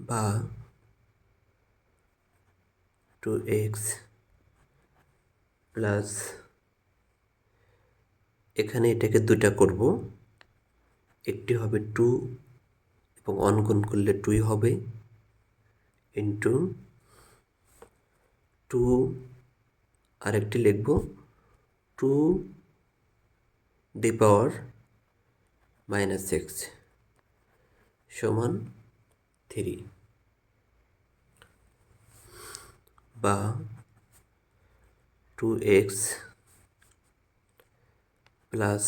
বা 2x plus, এখানে এটাকে দুটা করব, একটি হবে 2 এবং অনগুণ করলে 2 হবে, ইন্টু 2, আরেকটি লিখব 2⁻⁻x সমান 3, বা 2x প্লাস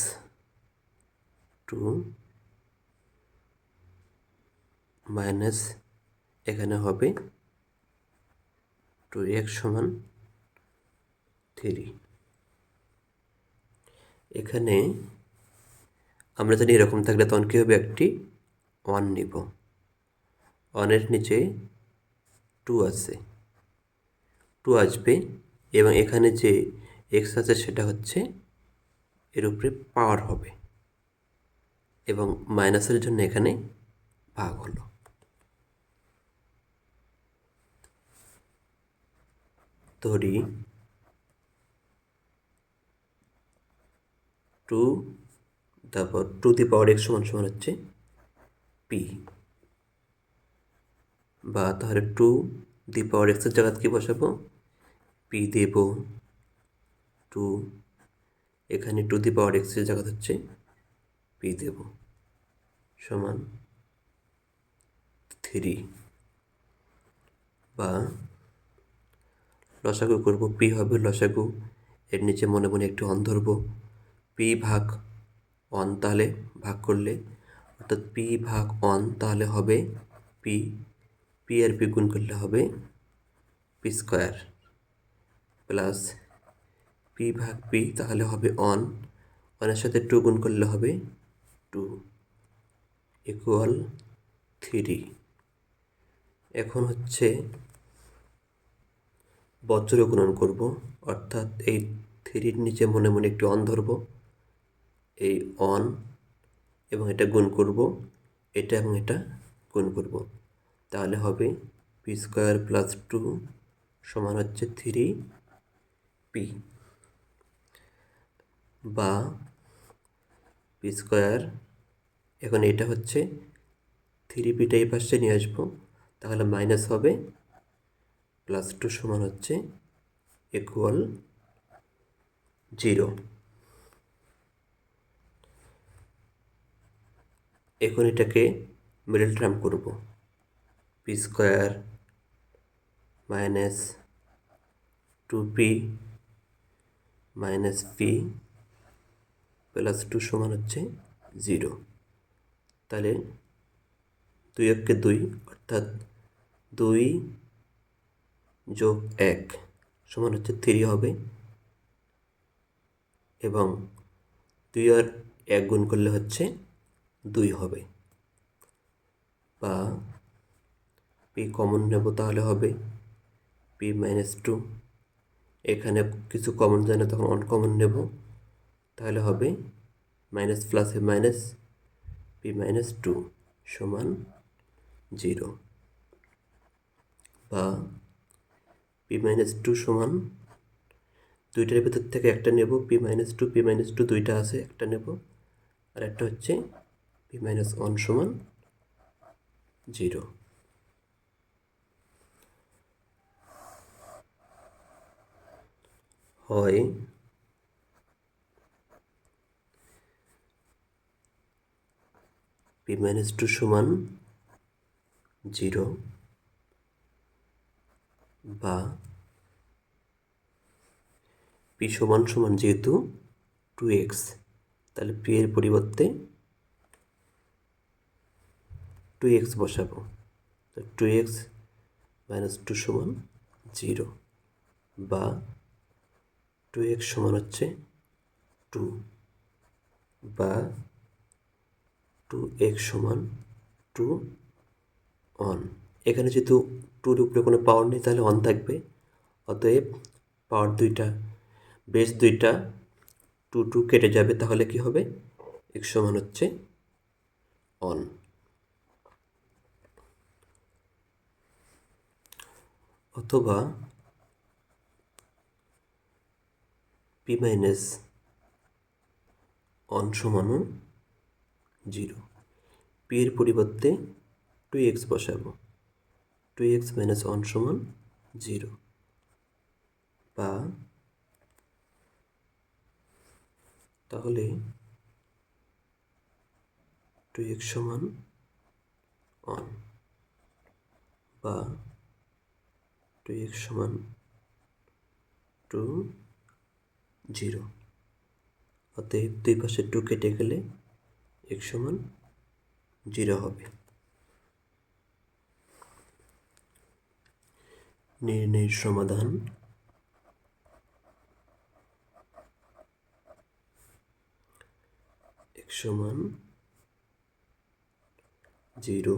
2 মাইনাস, এখানে হবে 2x সমান 3। এখানে আমরা জানি এরকম থাকলে তখন কী হবে, একটি 1 নিব, 1-এর নিচে 2 আছে, 2 আসবে, এবং এখানে যে x আছে সেটা হচ্ছে এর উপরে পাওয়ার হবে, এবং মাইনাসের জন্য এখানে ভাগ হলো। ধরি 2 তারপর 2⁻x সমান সমান হচ্ছে p, বা তাহলে 2⁻x এর জায়গায় কি বসাবো, p দেব 2, এখানে 2⁻x এর জায়গা হচ্ছে p দেব, সমান 3, বা লসাগু করব, p হবে লসাগু, এর নিচে মনে মনে একটু অন ধরব, p ভাগ 1, তাহলে ভাগ করলে অর্থাৎ p ভাগ 1 তাহলে হবে p, p আর p গুণ করলে হবে p² প্লাস p ভাগ p তাহলে হবে 1, 1-এর সাথে 2 গুণ করলে হবে 2 ইকুয়াল 3। এখন হচ্ছে বজ্র গুণন করব, অর্থাৎ এই 3-র নিচে মনে মনে একটু অন ধরব, এই 1 এবং এটা গুণ করব, এটা এবং এটা গুণ করব, তাহলে হবে p² প্লাস 2 সমান হচ্ছে 3p, বা p², এখন এটা হচ্ছে 3pটা এই পাশে নিয়ে আসবো, তাহলে মাইনাস হবে, প্লাস 2 সমান হচ্ছে ইকুয়াল 0। এখন এটাকে মিডল টার্ম করব, p² minus 2p minus p plus 2 সমান হচ্ছে 0। তাহলে 2 একে 2, অর্থাৎ 2 যোগ 1 সমান হচ্ছে 3 হবে, এবং 2 আর 1 গুণ করলে হচ্ছে 2 হবে, বা p কমন নেব, তাহলে হবে p মাইনাস 2, এখানে কিছু কমন যায় না তখন অনকমন নেব, তাহলে হবে মাইনাস প্লাসে মাইনাস p মাইনাস 2 সমান 0, বা p মাইনাস 2 সমান, দুইটার ভেতর থেকে একটা নেব, p মাইনাস 2, p মাইনাস 2 দুইটা আছে, একটা নেব, আর একটা হচ্ছে p মাইনাস 1 সমান 0। হয় p মাইনাস 2 সমান 0, বা p সমান সমান যেহেতু 2x, তাহলে p এর পরিবর্তে 2x বসাবো, তো 2x মাইনাস 2 সমান 0, বা 2x সমান হচ্ছে 2, বা 2x সমান 2 অন। এখানে যেহেতু 2-র উপরে কোনো পাওয়ার নেই তাহলে অন থাকবে, অতএব পাওয়ার দুইটা, বেস দুইটা 2 2 কেটে যাবে, তাহলে কি হবে, x সমান হচ্ছে অন। অথবা পি মাইনাস ওয়ান সমানও 0। পি এর পরিবর্তে 2x বসাবো, 2x মাইনাস ওয়ান সমান 0, বা তাহলে 2x সমান 1, বা 2x সমান 2, 0। অতএব দুই পাশে 2 কেটে গেলে x সমান 0 হবে। নির্ণয়ের সমাধান। x সমান 0,